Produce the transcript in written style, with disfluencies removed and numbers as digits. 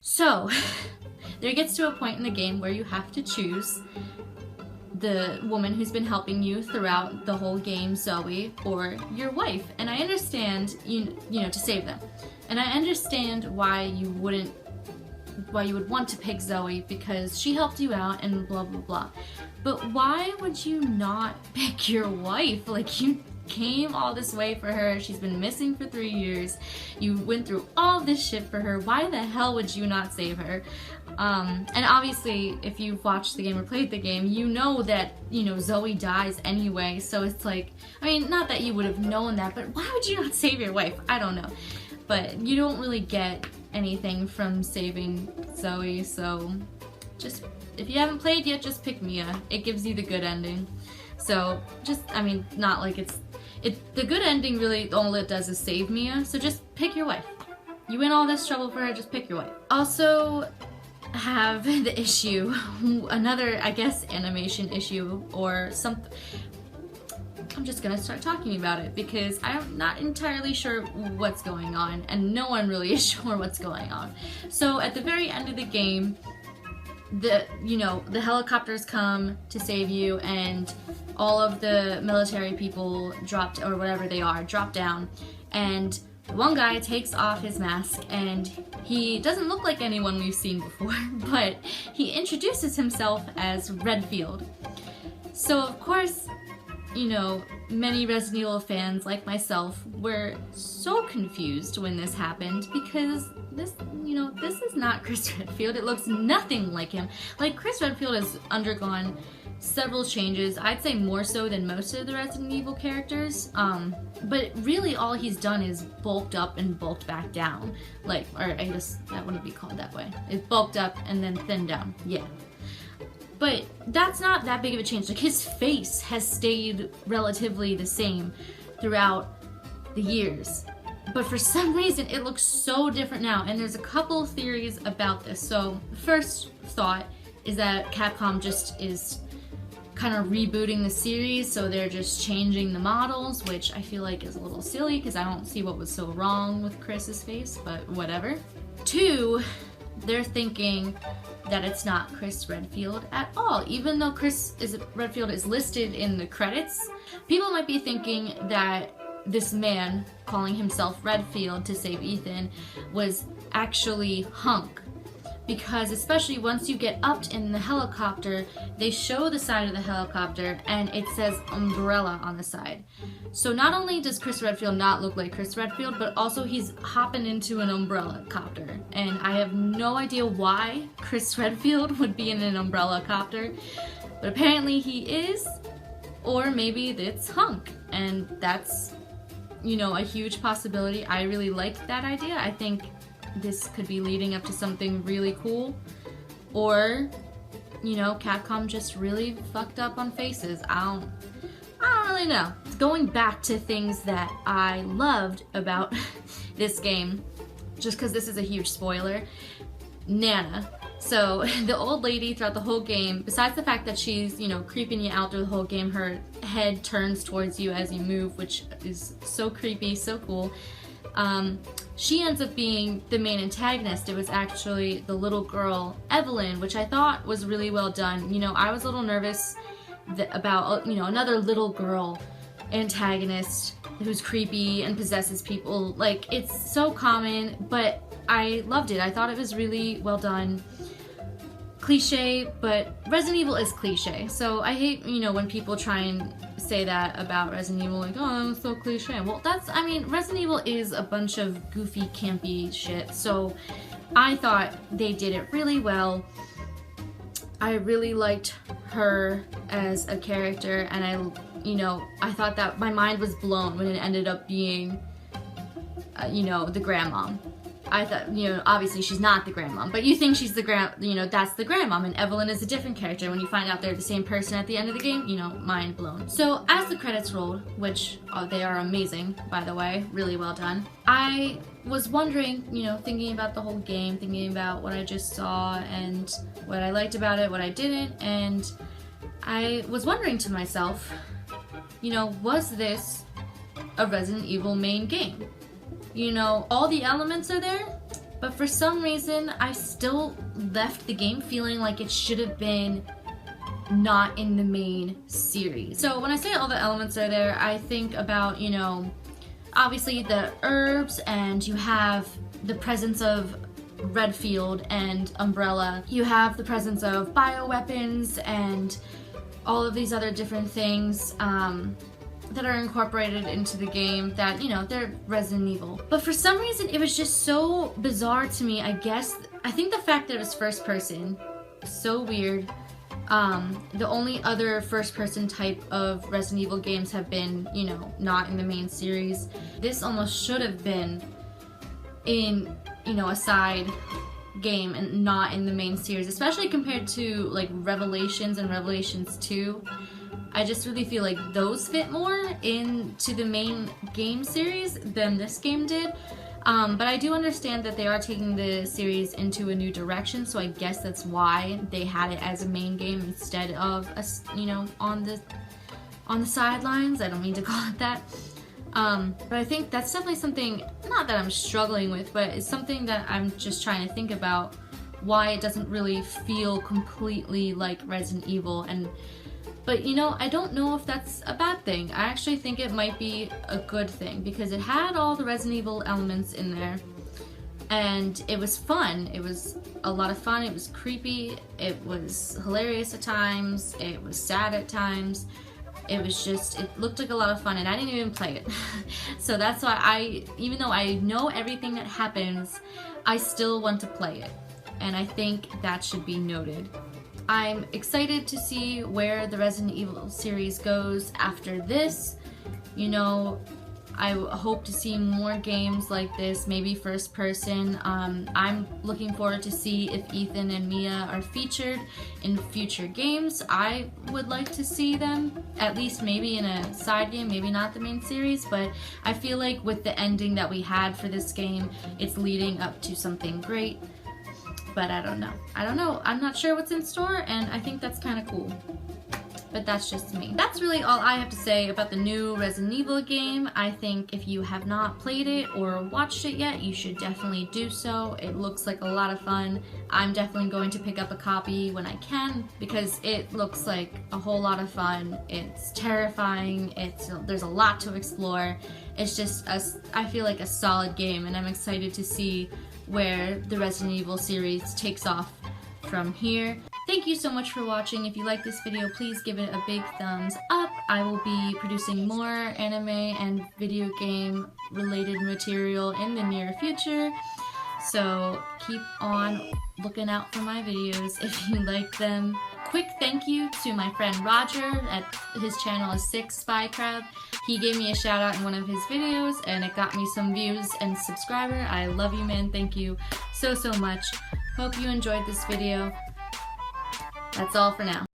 So, there gets to a point in the game where you have to choose the woman who's been helping you throughout the whole game, Zoe, or your wife. And I understand, you know, to save them. And I understand why you would want to pick Zoe, because she helped you out and blah blah blah. But why would you not pick your wife? Like, you came all this way for her. She's been missing for 3 years. You went through all this shit for her. Why the hell would you not save her? And obviously, if you've watched the game or played the game, you know that, you know, Zoe dies anyway. So it's like, I mean, not that you would have known that, but why would you not save your wife? I don't know. But you don't really get anything from saving Zoe, so just, if you haven't played yet, just pick Mia. It gives you the good ending. So just, I mean, not like the good ending really, all it does is save Mia, so just pick your wife. You went all this trouble for her, just pick your wife. Also have the issue, another, I guess, animation issue or something. I'm just gonna start talking about it because I'm not entirely sure what's going on, and no one really is sure what's going on. So at the very end of the game, the helicopters come to save you, and all of the military people dropped, or whatever they are, drop down, and one guy takes off his mask, and he doesn't look like anyone we've seen before, but he introduces himself as Redfield. So of course, you know, many Resident Evil fans like myself were so confused when this happened, because this is not Chris Redfield. It looks nothing like him. Like, Chris Redfield has undergone several changes, I'd say more so than most of the Resident Evil characters, but really all he's done is bulked up and bulked back down. Like, or I guess that wouldn't be called that way. It's bulked up and then thinned down, yeah. But that's not that big of a change. Like, his face has stayed relatively the same throughout the years. But for some reason, it looks so different now, and there's a couple theories about this. So, first thought is that Capcom just is kind of rebooting the series, so they're just changing the models, which I feel like is a little silly, because I don't see what was so wrong with Chris's face, but whatever. Two, they're thinking that it's not Chris Redfield at all. Even though Redfield is listed in the credits, people might be thinking that this man calling himself Redfield to save Ethan was actually Hunk. Because especially once you get up in the helicopter, they show the side of the helicopter and it says Umbrella on the side. So not only does Chris Redfield not look like Chris Redfield, but also he's hopping into an umbrella copter. And I have no idea why Chris Redfield would be in an umbrella copter, but apparently he is, or maybe it's Hunk. And that's, you know, a huge possibility. I really like that idea. I think this could be leading up to something really cool. Or, you know, Capcom just really fucked up on faces. I don't really know. Going back to things that I loved about this game, just because this is a huge spoiler, Nana. So the old lady throughout the whole game, besides the fact that she's, you know, creeping you out through the whole game, her head turns towards you as you move, which is so creepy, so cool. She ends up being the main antagonist. It was actually the little girl, Evelyn, which I thought was really well done. You know, I was a little nervous about, you know, another little girl antagonist who's creepy and possesses people. Like, it's so common, but I loved it. I thought it was really well done. Cliche, but Resident Evil is cliche. So I hate, you know, when people try and say that about Resident Evil, like, oh, it's so cliche. Well, I mean, Resident Evil is a bunch of goofy, campy shit, so I thought they did it really well. I really liked her as a character, and I thought that my mind was blown when it ended up being, you know, the grandmom. I thought, you know, obviously she's not the grandmom, but you think she's the that's the grandmom, and Evelyn is a different character. When you find out they're the same person at the end of the game, you know, mind blown. So as the credits rolled, which they are amazing, by the way, really well done, I was wondering, you know, thinking about the whole game, thinking about what I just saw and what I liked about it, what I didn't, and I was wondering to myself, you know, was this a Resident Evil main game? You know, all the elements are there, but for some reason I still left the game feeling like it should have been not in the main series. So when I say all the elements are there, I think about, you know, obviously the herbs, and you have the presence of Redfield and Umbrella. You have the presence of bioweapons and all of these other different things that are incorporated into the game that, you know, they're Resident Evil. But for some reason it was just so bizarre to me, I guess. I think the fact that it was first person, so weird. The only other first-person type of Resident Evil games have been, you know, not in the main series. This almost should have been in, you know, a side game and not in the main series, especially compared to like Revelations and Revelations 2. I just really feel like those fit more into the main game series than this game did. But I do understand that they are taking the series into a new direction, so I guess that's why they had it as a main game instead of a, you know, on the sidelines. I don't mean to call it that. But I think that's definitely something, not that I'm struggling with, but it's something that I'm just trying to think about, why it doesn't really feel completely like Resident Evil. But you know, I don't know if that's a bad thing. I actually think it might be a good thing, because it had all the Resident Evil elements in there and it was fun. It was a lot of fun. It was creepy. It was hilarious at times. It was sad at times. It was just, it looked like a lot of fun, and I didn't even play it. So that's why even though I know everything that happens, I still want to play it. And I think that should be noted. I'm excited to see where the Resident Evil series goes after this. You know, I hope to see more games like this, maybe first person. I'm looking forward to see if Ethan and Mia are featured in future games. I would like to see them, at least maybe in a side game, maybe not the main series, but I feel like with the ending that we had for this game, it's leading up to something great. But I don't know. I'm not sure what's in store, and I think that's kind of cool. But that's just me. That's really all I have to say about the new Resident Evil game. I think if you have not played it or watched it yet, you should definitely do so. It looks like a lot of fun. I'm definitely going to pick up a copy when I can, because it looks like a whole lot of fun. It's terrifying. There's a lot to explore. It's just, I feel like a solid game, and I'm excited to see where the Resident Evil series takes off from here. Thank you so much for watching. If you like this video, please give it a big thumbs up. I will be producing more anime and video game related material in the near future, so keep on looking out for my videos if you like them. Quick thank you to my friend Roger. At his channel is 6 Spy Crab. He gave me a shout out in one of his videos and it got me some views and subscriber. I love you, man. Thank you so much. Hope you enjoyed this video. That's all for now.